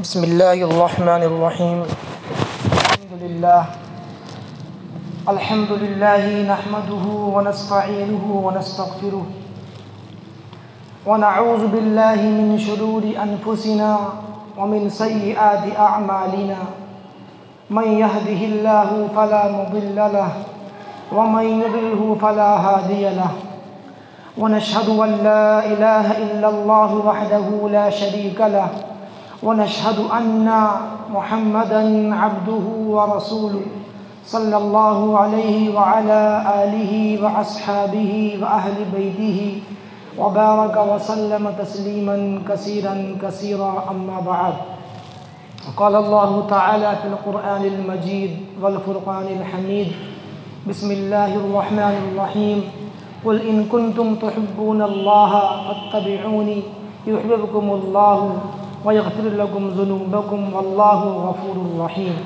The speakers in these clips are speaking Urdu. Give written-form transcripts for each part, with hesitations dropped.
بسم اللہ الرحمن الرحیم الحمد للہ نحمده ونستعینه ونستغفره ونعوذ باللہ من شرور انفسنا ومن سیئات اعمالنا من يهده الله فلا مضل له ومن يضلل فلا هادي له ونشهد ان لا اله الا الله وحده لا شريك له ونشهد أن محمدًا عبده ورسوله صلى الله عليه وعلى آله وأصحابه وأهل بيته وبارك وسلم تسليمًا كثيرًا أما بعد. قال الله تعالى في القرآن المجيد والفرقان الحميد بسم الله الرحمن الرحيم قل إن كنتم تحبون الله فاتبعوني يحببكم الله وَيَغْفِرْ لَكُمْ ذُنُوبَكُمْ وَاللَّهُ غَفُورٌ رَحِيمٌ.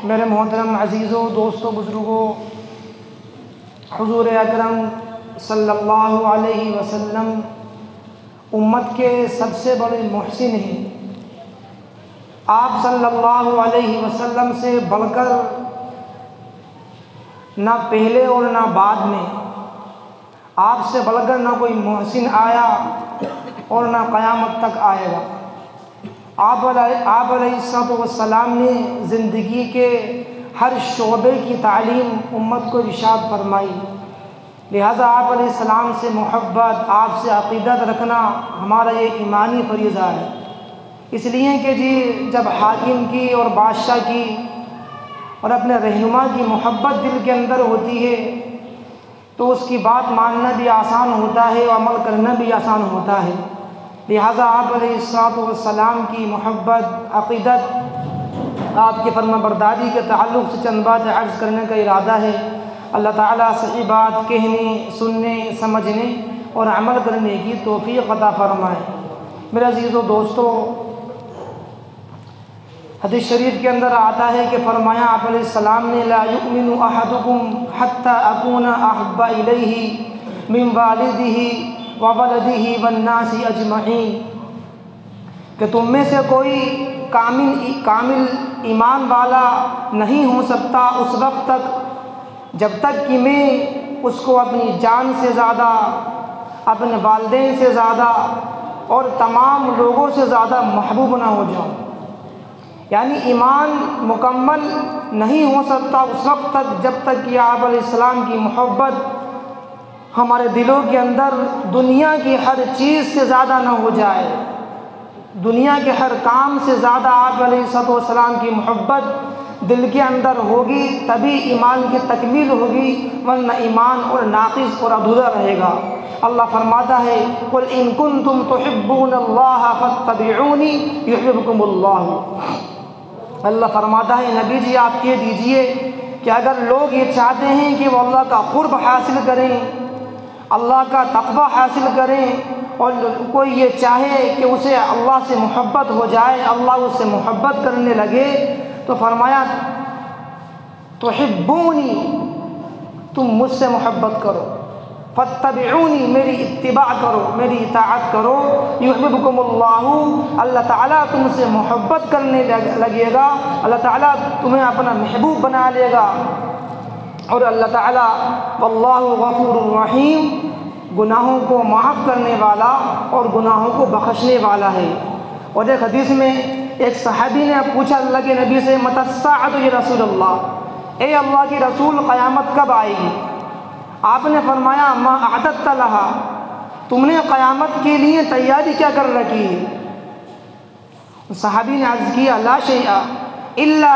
میرے محترم عزیزوں، دوستوں، بزرگوں، حضور اکرم صلی اللہ علیہ وسلم امت کے سب سے بڑے محسن ہیں. آپ صلی اللہ علیہ وسلم سے بڑھ کر نہ پہلے اور نہ بعد میں، آپ سے بڑھ کر نہ کوئی محسن آیا اور نہ قیامت تک آئے گا. آپ علیہ السلام نے زندگی کے ہر شعبے کی تعلیم امت کو ارشاد فرمائی. لہذا آپ علیہ السلام سے محبت، آپ سے عقیدت رکھنا ہمارا یہ ایمانی فریضہ ہے. اس لیے کہ جب حاکم کی اور بادشاہ کی اور اپنے رہنما کی محبت دل کے اندر ہوتی ہے تو اس کی بات ماننا بھی آسان ہوتا ہے اور عمل کرنا بھی آسان ہوتا ہے. لہٰذا آپ علیہ السلام کی محبت، عقیدت، آپ کی فرما برداری کے تعلق سے چند بات عرض کرنے کا ارادہ ہے. اللہ تعالیٰ صحیح بات کہنے، سننے، سمجھنے اور عمل کرنے کی توفیق عطا فرمائے. میرے عزیزو دوستو، حدیث شریف کے اندر آتا ہے کہ فرمایا آپ علیہ السلام نے لا یؤمن احدکم حتی اکون احب الیہ من والدہ وولدہ والناس اجمعین، کہ تم میں سے کوئی کامل ایمان والا نہیں ہو سکتا اس وقت تک جب تک کہ میں اس کو اپنی جان سے زیادہ، اپنے والدین سے زیادہ اور تمام لوگوں سے زیادہ محبوب نہ ہو جاؤں. یعنی ایمان مکمل نہیں ہو سکتا اس وقت تک جب تک کہ آپ علیہ السلام کی محبت ہمارے دلوں کے اندر دنیا کی ہر چیز سے زیادہ نہ ہو جائے. دنیا کے ہر کام سے زیادہ آپ علیہ السلام کی محبت دل کے اندر ہوگی تبھی ایمان کی تکمیل ہوگی، ورنہ ایمان اور ناقص اور ادھورا رہے گا. اللہ فرماتا ہے قل ان کنتم تحبون اللہ فاتبعونی یحببکم اللہ. اللہ فرماتا ہے نبی جی آپ کہہ دیجئے کہ اگر لوگ یہ چاہتے ہیں کہ وہ اللہ کا قرب حاصل کریں، اللہ کا تقوی حاصل کریں، اور کوئی یہ چاہے کہ اسے اللہ سے محبت ہو جائے، اللہ اس سے محبت کرنے لگے، تو فرمایا تحبونی، تم مجھ سے محبت کرو، فاتبعونی، میری اتباع کرو، میری اطاعت کرو، یحببکم اللہ، اللہ تعالیٰ تم سے محبت کرنے لگے گا، اللہ تعالیٰ تمہیں اپنا محبوب بنا لے گا. اور اللہ تعالیٰ واللہ غفور الرحیم، گناہوں کو معاف کرنے والا اور گناہوں کو بخشنے والا ہے. اور ایک حدیث میں ایک صحابی نے پوچھا اللہ کے نبی سے متی الساعۃ یا رسول اللہ، اے اللہ کے رسول قیامت کب آئے گی؟ آپ نے فرمایا ما اعددت لہا، تم نے قیامت کے لیے تیاری کیا کر رکھی ہے؟ صحابی نے عرض کیا لا شیء الا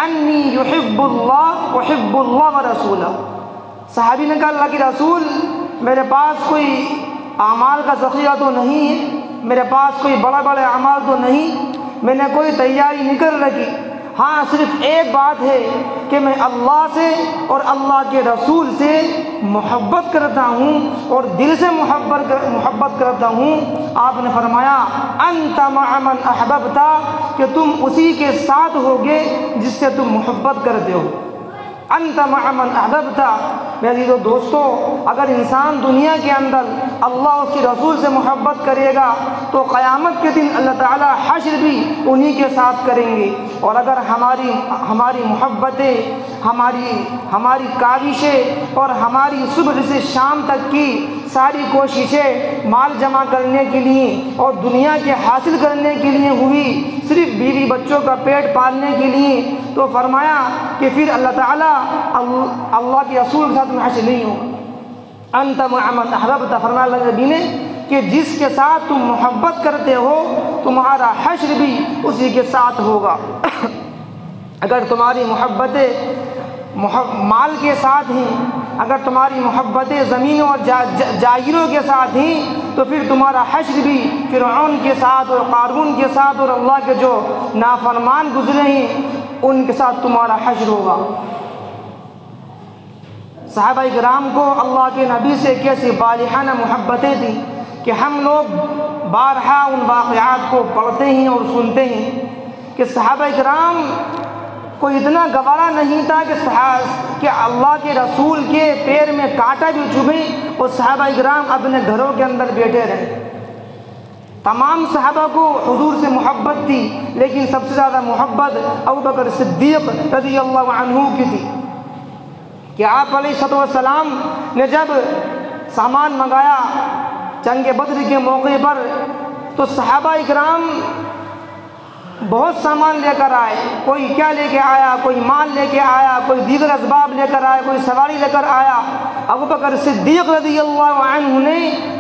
انی یحب اللہ احب اللہ ورسولہ. صحابی نے کہا اللہ کے رسول، میرے پاس کوئی اعمال کا ذخیرہ تو نہیں ہے، میرے پاس کوئی بڑے اعمال تو نہیں، میں نے کوئی تیاری نہیں کر رکھی. ہاں صرف ایک بات ہے کہ میں اللہ سے اور اللہ کے رسول سے محبت کرتا ہوں اور دل سے محبت کرتا ہوں. آپ نے فرمایا انت مع من احببت، کہ تم اسی کے ساتھ ہوگے جس سے تم محبت کرتے ہو. انت مع من احببت۔ میرے عزیزو دوستو، اگر انسان دنیا کے اندر اللہ اور اس کے رسول سے محبت کرے گا تو قیامت کے دن اللہ تعالی حشر بھی انہی کے ساتھ کریں گے۔ اور اگر ہماری محبتیں، ہماری کاوشیں اور ہماری صبح سے شام تک کی ساری کوششیں مال جمع کرنے کے لیے اور دنیا کے حاصل کرنے کے لیے ہوئی، صرف بیوی بچوں کا پیٹ پالنے کے لیے، تو فرمایا کہ پھر اللہ تعالیٰ اللہ کے رسول کے ساتھ میں حشر نہیں ہوگا۔ انت مع من احببت، فرمایا اللہ نبی نے کہ جس کے ساتھ تم محبت کرتے ہو تمہارا حشر بھی اسی کے ساتھ ہوگا۔ اگر تمہاری محبتیں مال کے ساتھ ہیں، اگر تمہاری محبتیں زمینوں اور جاگیروں کے ساتھ ہیں، تو پھر تمہارا حشر بھی فرعون کے ساتھ اور قارون کے ساتھ اور اللہ کے جو نافرمان گزرے ہیں ان کے ساتھ تمہارا حشر ہوگا۔ صحابہ کرام کو اللہ کے نبی سے کیسی بالغانہ محبتیں تھیں کہ ہم لوگ بارہا ان واقعات کو پڑھتے ہیں اور سنتے ہیں کہ صحابہ کرام کو اتنا گوارا نہیں تھا کہ اللہ کے رسول کے پیر میں کانٹا بھی چبھے اور صحابہ کرام اپنے گھروں کے اندر بیٹھے رہے۔ تمام صحابہ کو حضور سے محبت تھی، لیکن سب سے زیادہ محبت ابوبکر صدیق رضی اللہ عنہ کی تھی کہ آپ علیہ السلام نے جب سامان منگایا جنگ بدر کے موقع پر تو صحابہ اکرام بہت سامان لے کر آئے، کوئی کیا لے کے آیا، کوئی مال لے کے آیا، کوئی دیگر اسباب لے کر آیا، کوئی سواری لے کر آیا۔ ابوبکر صدیق رضی اللہ عنہ نے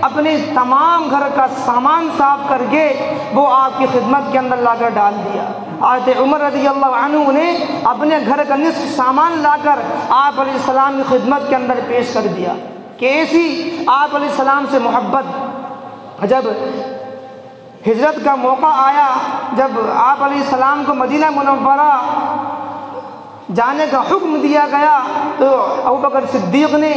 اپنے تمام گھر کا سامان صاف کر کے وہ آپ کی خدمت کے اندر لا کر ڈال دیا۔ حضرت عمر رضی اللہ عنہ نے اپنے گھر کا نصف سامان لا کر آپ علیہ السلام کی خدمت کے اندر پیش کر دیا کہ ایسی آپ علیہ السلام سے محبت۔ جب ہجرت کا موقع آیا، جب آپ علیہ السلام کو مدینہ منورہ جانے کا حکم دیا گیا تو ابوبکر صدیق نے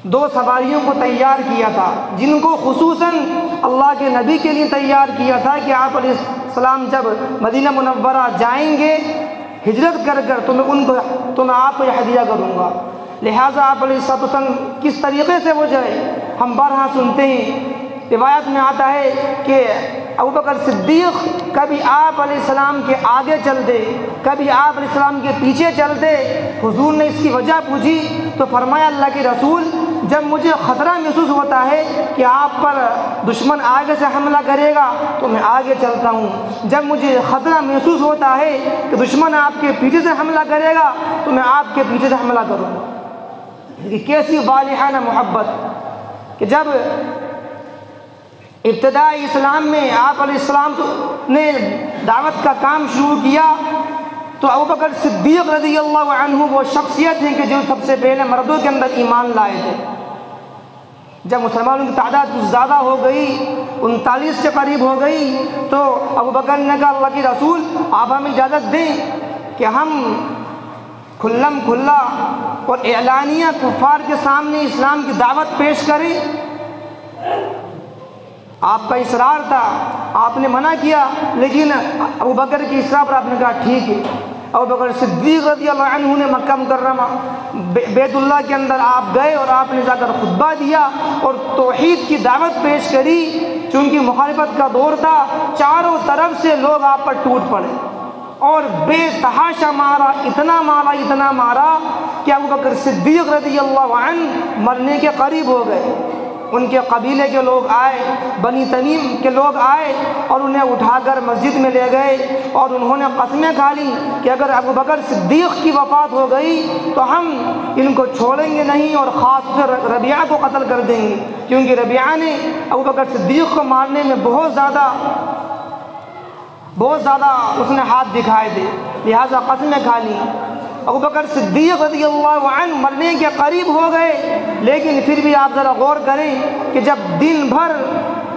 2 سواریوں کو تیار کیا تھا، جن کو خصوصاً اللہ کے نبی کے لیے تیار کیا تھا کہ آپ علیہ السلام جب مدینہ منورہ جائیں گے ہجرت کر تو میں آپ کو یہ ہدیہ کروں گا۔ لہٰذا آپ علیہ السلام کس طریقے سے وہ جائے ہم بارہا سنتے ہیں۔ روایت میں آتا ہے کہ ابوبکر صدیق کبھی آپ علیہ السلام کے آگے چلتے، کبھی آپ علیہ السلام کے پیچھے چلتے۔ حضور نے اس کی وجہ پوچھی تو فرمایا اللہ کے رسول، جب مجھے خطرہ محسوس ہوتا ہے کہ آپ پر دشمن آگے سے حملہ کرے گا تو میں آگے چلتا ہوں، جب مجھے خطرہ محسوس ہوتا ہے کہ دشمن آپ کے پیچھے سے حملہ کرے گا تو میں آپ کے پیچھے سے حملہ کروں گا۔ یہ کیسی بالغانہ محبت کہ جب ابتدائی اسلام میں آپ علیہ السلام نے دعوت کا کام شروع کیا تو ابوبکر صدیق رضی اللہ عنہ وہ شخصیت ہیں کہ جو سب سے پہلے مردوں کے اندر ایمان لائے تھے۔ جب مسلمانوں کی تعداد کچھ زیادہ ہو گئی، 39 کے قریب ہو گئی، تو ابوبکر نے کہا اللہ کے رسول آپ ہمیں اجازت دیں کہ ہم کھلم کھلا اور اعلانیہ کفار کے سامنے اسلام کی دعوت پیش کریں۔ آپ کا اصرار تھا، آپ نے منع کیا، لیکن ابوبکر کی اصرار پر آپ نے کہا ٹھیک ہے۔ ابوبکر صدیق رضی اللہ عنہ نے مکہ مکرمہ بیت اللہ کے اندر آپ گئے اور آپ نے جا کر خطبہ دیا اور توحید کی دعوت پیش کری۔ چونکہ مخالفت کا دور تھا، چاروں طرف سے لوگ آپ پر ٹوٹ پڑے اور بے تحاشا مارا، اتنا مارا کہ ابوبکر صدیق رضی اللہ عنہ مرنے کے قریب ہو گئے۔ ان کے قبیلے کے لوگ آئے، بنی تمیم کے لوگ آئے اور انہیں اٹھا کر مسجد میں لے گئے اور انہوں نے قسمیں کھا لی کہ اگر ابوبکر صدیق کی وفات ہو گئی تو ہم ان کو چھوڑیں گے نہیں اور خاص طور سے ربیعہ کو قتل کر دیں گے، کیونکہ ربیعہ نے ابوبکر صدیق کو مارنے میں بہت زیادہ اس نے ہاتھ دکھائے تھے، لہٰذا قسمیں کھا لی۔ ابوبکر صدیق رضی اللہ عنہ مرنے کے قریب ہو گئے، لیکن پھر بھی آپ ذرا غور کریں کہ جب دن بھر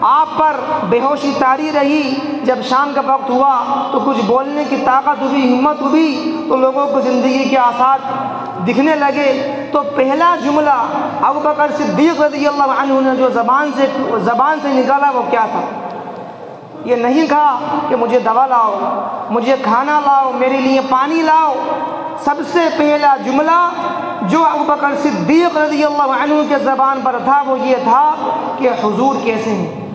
آپ پر بے ہوشی طاری رہی، جب شام کا وقت ہوا تو کچھ بولنے کی طاقت ہوئی، ہمت ہوئی، تو لوگوں کو زندگی کے آثار دکھنے لگے۔ تو پہلا جملہ ابوبکر صدیق رضی اللہ عنہ نے جو زبان سے نکالا وہ کیا تھا؟ یہ نہیں کہا کہ مجھے دوا لاؤ، مجھے کھانا لاؤ، میرے لیے پانی لاؤ۔ سب سے پہلا جملہ جو ابوبکر صدیق رضی اللہ عنہ کے زبان پر تھا وہ یہ تھا کہ حضور کیسے ہیں،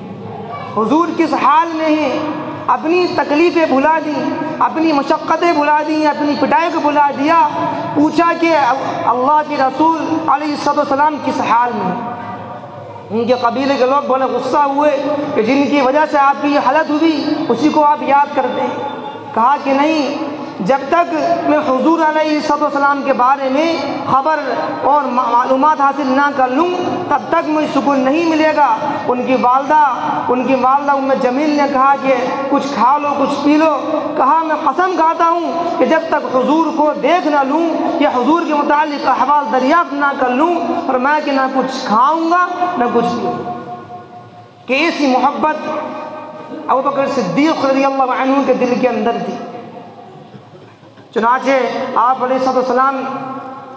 حضور کس حال میں ہیں۔ اپنی تکلیفیں بھلا دیں، اپنی مشقتیں بھلا دیں، اپنی پٹائی کو بھلا دیا، پوچھا کہ اللہ کے رسول علیہ السلام کس حال میں ہیں۔ ان کے قبیلے کے لوگ بڑے غصہ ہوئے کہ جن کی وجہ سے آپ کی یہ حالت ہوئی اسی کو آپ یاد کرتے ہیں۔ کہا کہ نہیں، جب تک میں حضور علیہ السلام کے بارے میں خبر اور معلومات حاصل نہ کر لوں تب تک مجھے سکون نہیں ملے گا۔ ان کی والدہ ام جمیل نے کہا کہ کچھ کھا لو، کچھ پی لو۔ کہا میں قسم کھاتا ہوں کہ جب تک حضور کو دیکھ نہ لوں یا حضور کے متعلق احوال دریافت نہ کر لوں، فرمایا کہ نہ کچھ کھاؤں گا نہ کچھ پیوں گا۔ کہ ایسی محبت ابوبکر صدیق رضی اللہ عنہ کے دل کے اندر تھی۔ چنانچہ آپ علیہ السلام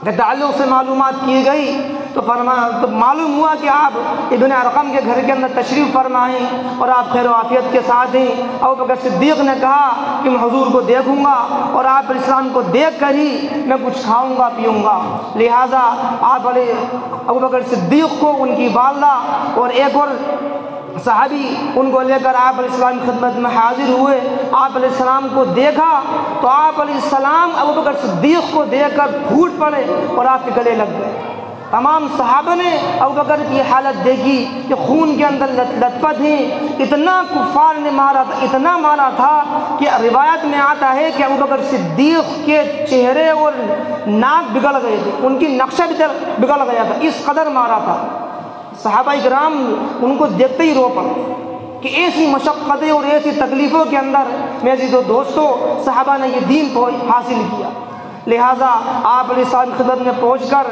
کے تعلق سے معلومات کی گئی تو معلوم ہوا کہ آپ ابن ارقم کے گھر کے اندر تشریف فرمائیں اور آپ خیر و عافیت کے ساتھ ہیں۔ ابوبکر صدیق نے کہا کہ میں حضور کو دیکھوں گا اور آپ علیہ السلام کو دیکھ کر ہی میں کچھ کھاؤں گا پیوں گا۔ لہٰذا آپ ابوبکر صدیق کو ان کی والدہ اور ایک اور صحابی ان کو لے کر آپ علیہ السلام کی خدمت میں حاضر ہوئے۔ آپ علیہ السلام کو دیکھا تو آپ علیہ السلام ابوبکر صدیق کو دیکھ کر پھوٹ پڑے اور آپ کے گلے لگ گئے۔ تمام صحابہ نے ابوبکر کی حالت دیکھی کہ خون کے اندر لت پت ہیں، اتنا کفار نے مارا تھا، اتنا مارا تھا کہ روایت میں آتا ہے کہ ابوبکر صدیق کے چہرے اور ناک بگڑ گئے تھے، ان کی نقشہ بگڑ گیا تھا، اس قدر مارا تھا۔ صحابہ کرام ان کو دیکھتے ہی رو پڑے کہ ایسی مشقتیں اور ایسی تکلیفوں کے اندر میرے دوستوں صحابہ نے یہ دین حاصل کیا۔ لہٰذا آپ علیہ السلام کی خدمت میں پہنچ کر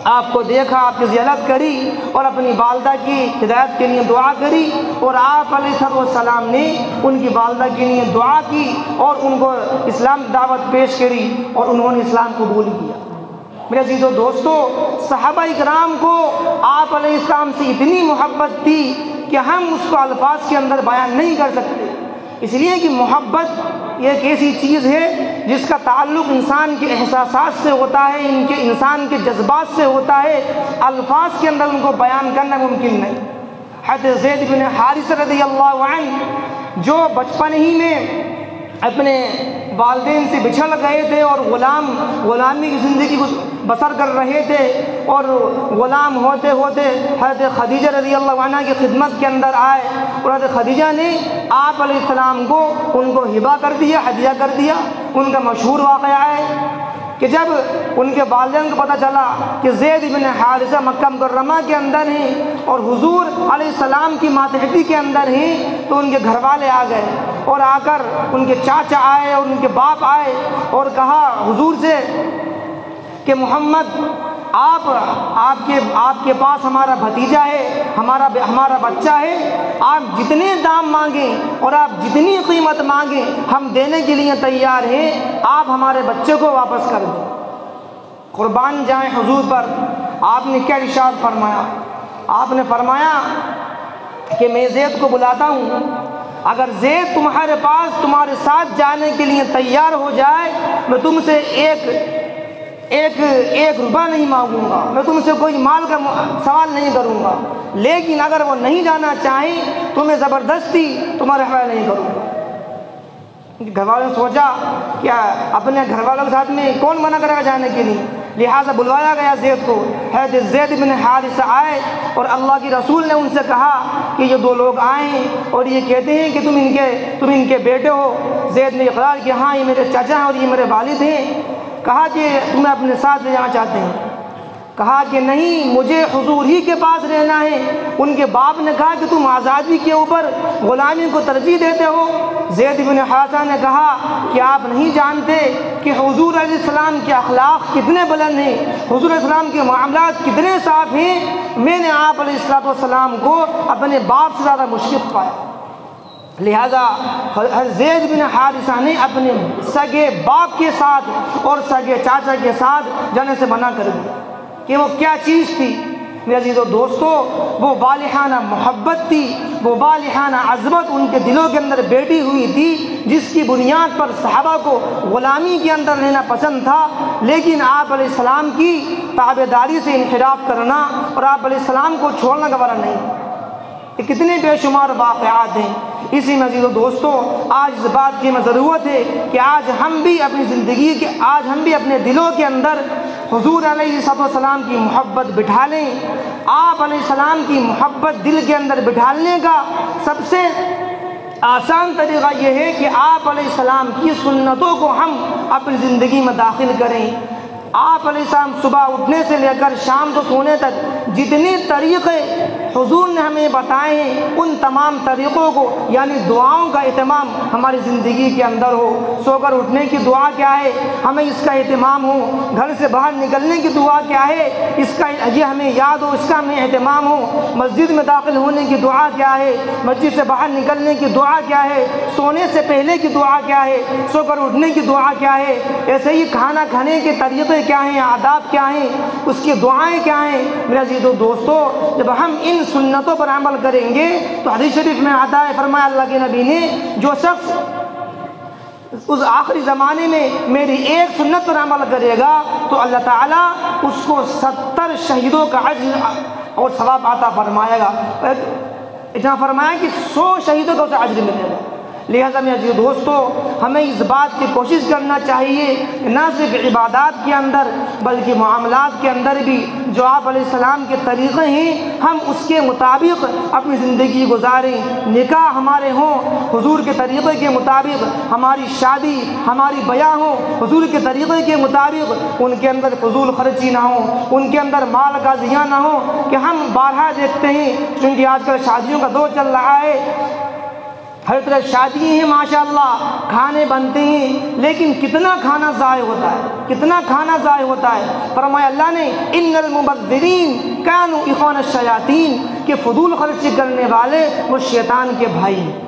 آپ کو دیکھا، آپ کی زیارت کری اور اپنی والدہ کی ہدایت کے لیے دعا کری، اور آپ علیہ السلام نے ان کی والدہ کے لیے دعا کی اور ان کو اسلام کی دعوت پیش کری اور انہوں نے اسلام قبول کیا۔ میرے عزیزو دوستو، صحابہ اکرام کو آپ علیہ السلام سے اتنی محبت تھی کہ ہم اس کو الفاظ کے اندر بیان نہیں کر سکتے، اس لیے کہ محبت ایک ایسی چیز ہے جس کا تعلق انسان کے احساسات سے ہوتا ہے، انسان کے جذبات سے ہوتا ہے، الفاظ کے اندر ان کو بیان کرنا ممکن نہیں۔ حضرت زید بن حارثہ رضی اللہ عنہ جو بچپن ہی میں اپنے والدین سے بچھڑ گئے تھے اور غلامی کی زندگی کو بسر کر رہے تھے، اور غلام ہوتے ہوتے حضرت خدیجہ رضی اللہ عنہ کی خدمت کے اندر آئے اور حضرت خدیجہ نے آپ علیہ السلام کو ان کو ہبہ کر دیا، ہدیہ کر دیا۔ ان کا مشہور واقعہ ہے کہ جب ان کے والدین کو پتہ چلا کہ زید بن حارثہ مکہ مکرمہ کے اندر ہیں اور حضور علیہ السلام کی ماتحتی کے اندر ہیں، تو ان کے گھر والے آ گئے اور آ کر ان کے چاچا آئے اور ان کے باپ آئے اور کہا حضور سے کہ محمد آپ کے پاس ہمارا بھتیجا ہے، ہمارا بچہ ہے، آپ جتنے دام مانگیں اور آپ جتنی قیمت مانگیں ہم دینے کے لیے تیار ہیں، آپ ہمارے بچے کو واپس کر دیں۔ قربان جائیں حضور پر، آپ نے کیا ارشاد فرمایا؟ آپ نے فرمایا کہ میں زید کو بلاتا ہوں، اگر زید تمہارے پاس تمہارے ساتھ جانے کے لیے تیار ہو جائے میں تم سے ایک روپیہ نہیں مانگوں گا، میں تم سے کوئی مال کا سوال نہیں کروں گا، لیکن اگر وہ نہیں جانا چاہیں تو میں زبردستی تمہارے حوالے نہیں کروں گا۔ گھر والوں نے سوچا کیا اپنے گھر والوں کے ساتھ میں کون منع کرے گا جانے کے لیے، لہٰذا بلوایا گیا زید کو۔ حضرت زید بن حارثہ آئے اور اللہ کے رسول نے ان سے کہا کہ یہ دو لوگ آئے ہیں اور یہ کہتے ہیں کہ تم ان کے بیٹے ہو۔ زید نے اقرار کیا ہاں یہ میرے چچا ہیں اور یہ میرے والد ہیں۔ کہا کہ تمہیں اپنے ساتھ لے جانا چاہتے ہیں؟ کہا کہ نہیں، مجھے حضور ہی کے پاس رہنا ہے۔ ان کے باپ نے کہا کہ تم آزادی کے اوپر غلامی کو ترجیح دیتے ہو۔ زید بن حارثہ نے کہا کہ آپ نہیں جانتے کہ حضور علیہ السلام کے اخلاق کتنے بلند ہیں، حضور علیہ السلام کے معاملات کتنے صاف ہیں، میں نے آپ علیہ السلام کو اپنے باپ سے زیادہ مشفق پایا۔ لہذا زید بن حارثہ نے اپنے سگے باپ کے ساتھ اور سگے چاچا کے ساتھ جانے سے منع کر دیا کہ وہ کیا چیز تھی میرے عزیزو دوستو وہ بالحانہ محبت تھی، وہ بالحانہ عظمت ان کے دلوں کے اندر بیٹھی ہوئی تھی، جس کی بنیاد پر صحابہ کو غلامی کے اندر رہنا پسند تھا، لیکن آپ علیہ السلام کی تابعداری سے انحراف کرنا اور آپ علیہ السلام کو چھوڑنا گوارا نہیں۔ یہ کتنے بے شمار واقعات ہیں۔ اسی میں عزیزو دوستو آج اس بات کی ضرورت ہے کہ آج ہم بھی اپنی زندگی کے آج ہم بھی اپنے دلوں کے اندر حضور علیہ السلام کی محبت بٹھا لیں۔ آپ علیہ السلام کی محبت دل کے اندر بٹھالنے کا سب سے آسان طریقہ یہ ہے کہ آپ علیہ السلام کی سنتوں کو ہم اپنی زندگی میں داخل کریں۔ آپ علیہ السلام صبح اٹھنے سے لے کر شام کو سونے تک جتنے طریقے حضور نے ہمیں بتائے ہیں، ان تمام طریقوں کو یعنی دعاؤں کا اہتمام ہماری زندگی کے اندر ہو۔ سو کر اٹھنے کی دعا کیا ہے، ہمیں اس کا اہتمام ہو۔ گھر سے باہر نکلنے کی دعا کیا ہے، اس کا یہ ہمیں یاد ہو، اس کا ہمیں اہتمام ہو۔ مسجد میں داخل ہونے کی دعا کیا ہے، مسجد سے باہر نکلنے کی دعا کیا ہے، سونے سے پہلے کی دعا کیا ہے، سو کر اٹھنے کی دعا کیا ہے۔ ایسے ہی کھانا کھانے کے طریقے کیا ہیں، آداب کیا ہیں، اس کی دعائیں کیا ہیں۔ میرے عزیزو دوستو جب ہم ان سنتوں پر عمل کریں گے تو حدیث شریف میں آتا ہے، فرمایا اللہ کے نبی نے، جو شخص اس آخری زمانے میں میری ایک سنت پر عمل کرے گا تو اللہ تعالیٰ اس کو 70 شہیدوں کا اجر اور ثواب عطا فرمائے گا۔ اتنا فرمایا کہ 100 شہیدوں کا اسے اجر ملے گا۔ لہذا میرے عزیز دوستو ہمیں اس بات کی کوشش کرنا چاہیے کہ نہ صرف عبادات کے اندر بلکہ معاملات کے اندر بھی جو آپ علیہ السلام کے طریقے ہیں ہم اس کے مطابق اپنی زندگی گزاریں۔ نکاح ہمارے ہوں حضور کے طریقے کے مطابق، ہماری شادی ہماری بیاہ ہو حضور کے طریقے کے مطابق، ان کے اندر فضول خرچی نہ ہو، ان کے اندر مال کا ضیاع نہ ہو کہ ہم بارہا دیکھتے ہیں کیونکہ آج کل شادیوں کا دور چل رہا ہے، ہر طرح شادی ہیں ماشاءاللہ، کھانے بنتے ہیں، لیکن کتنا کھانا ضائع ہوتا ہے، کتنا کھانا ضائع ہوتا ہے۔ فرمایا اللہ نے ان المبذرین کانوا اخوان الشیاطین، کہ فضول خرچی کرنے والے وہ شیطان کے بھائی ہیں۔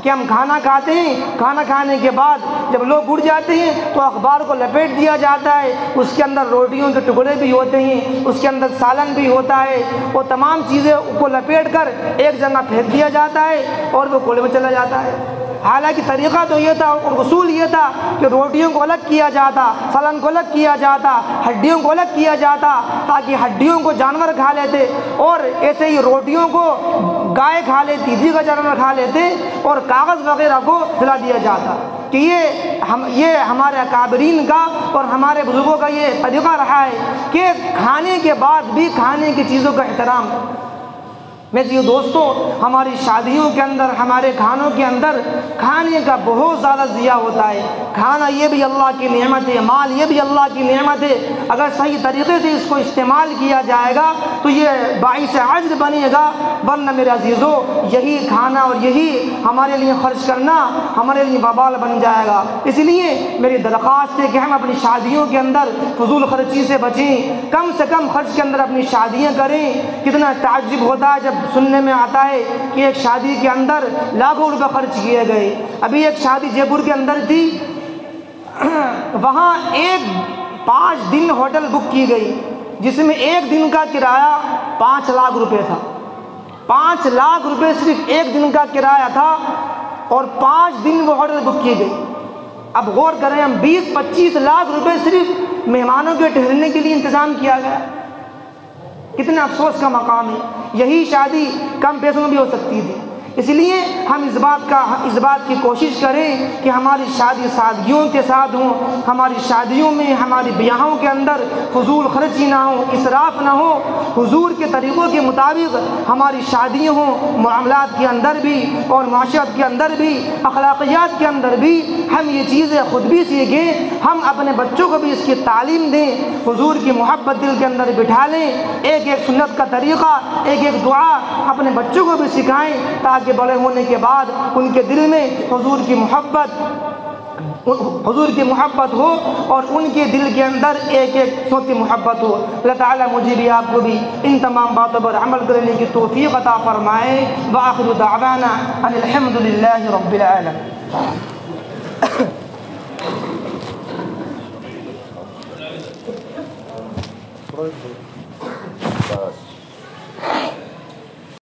کہ ہم کھانا کھاتے ہیں، کھانا کھانے کے بعد جب لوگ اٹھ جاتے ہیں تو اخبار کو لپیٹ دیا جاتا ہے، اس کے اندر روٹیوں کے ٹکڑے بھی ہوتے ہیں، اس کے اندر سالن بھی ہوتا ہے، وہ تمام چیزیں کو لپیٹ کر ایک جگہ پھینک دیا جاتا ہے اور وہ کوڑے میں چلا جاتا ہے۔ حالانکہ طریقہ تو یہ تھا اور اصول یہ تھا کہ روٹیوں کو الگ کیا جاتا، سالن کو الگ کیا جاتا، ہڈیوں کو الگ کیا جاتا تاکہ ہڈیوں کو جانور کھا لیتے اور ایسے ہی روٹیوں کو گائے کھا لیتی، دیگر جانور کھا لیتے اور کاغذ وغیرہ کو جلا دیا جاتا۔ کہ یہ ہمارے اکابرین کا اور ہمارے بزرگوں کا یہ طریقہ رہا ہے کہ کھانے کے بعد بھی کھانے کی چیزوں کا احترام۔ میرے دوستو ہماری شادیوں کے اندر ہمارے کھانوں کے اندر کھانے کا بہت زیادہ ضیاع ہوتا ہے۔ کھانا یہ بھی اللہ کی نعمت ہے، مال یہ بھی اللہ کی نعمت ہے، اگر صحیح طریقے سے اس کو استعمال کیا جائے گا تو یہ باعث اجر بنے گا، ورنہ میرے عزیزو یہی کھانا اور یہی ہمارے لیے خرچ کرنا ہمارے لیے وبال بن جائے گا۔ اس لیے میری درخواست ہے کہ ہم اپنی شادیوں کے اندر فضول خرچی سے بچیں، کم سے کم خرچ کے اندر اپنی شادیاں کریں۔ کتنا تعجب ہوتا ہے جب سننے میں آتا ہے کہ ایک شادی کے اندر لاکھوں روپے خرچ کیے گئے۔ ابھی ایک شادی جے پور کے اندر تھی، وہاں 5 دن ہوٹل بک کی گئی جس میں ایک دن کا کرایہ 5 لاکھ روپے تھا۔ 5 لاکھ روپے صرف ایک دن کا کرایہ تھا اور 5 دن وہ ہوٹل بک کی گئی۔ اب غور کریں، ہم 20-25 لاکھ روپے صرف مہمانوں کے ٹھہرنے کے لیے انتظام کیا گیا۔ کتنا افسوس کا مقام ہے۔ یہی شادی کم پیسوں میں بھی ہو سکتی تھی۔ اس لیے ہم اس بات کی کوشش کریں کہ ہماری شادی سادگیوں کے ساتھ ہوں، ہماری شادیوں میں ہماری بیاہوں کے اندر فضول خرچی نہ ہو، اسراف نہ ہو، حضور کے طریقوں کے مطابق ہماری شادیاں ہوں، معاملات کے اندر بھی اور معاشرت کے اندر بھی، اخلاقیات کے اندر بھی ہم یہ چیزیں خود بھی سیکھیں، ہم اپنے بچوں کو بھی اس کی تعلیم دیں، حضور کی محبت دل کے اندر بٹھا لیں، ایک ایک سنت کا طریقہ، ایک ایک دعا اپنے بچوں کو بھی سکھائیں تاکہ بڑے ہونے کے بعد ان کے دل میں حضور کی محبت ہو اور ان کے دل کے اندر ایک ایک صوتی محبت ہو۔ اللہ تعالیٰ مجھے بھی آپ کو بھی ان تمام باتوں پر عمل کرنے کی توفیق عطا فرمائے۔ وآخر دعوانا ان الحمد للہ رب العالمین۔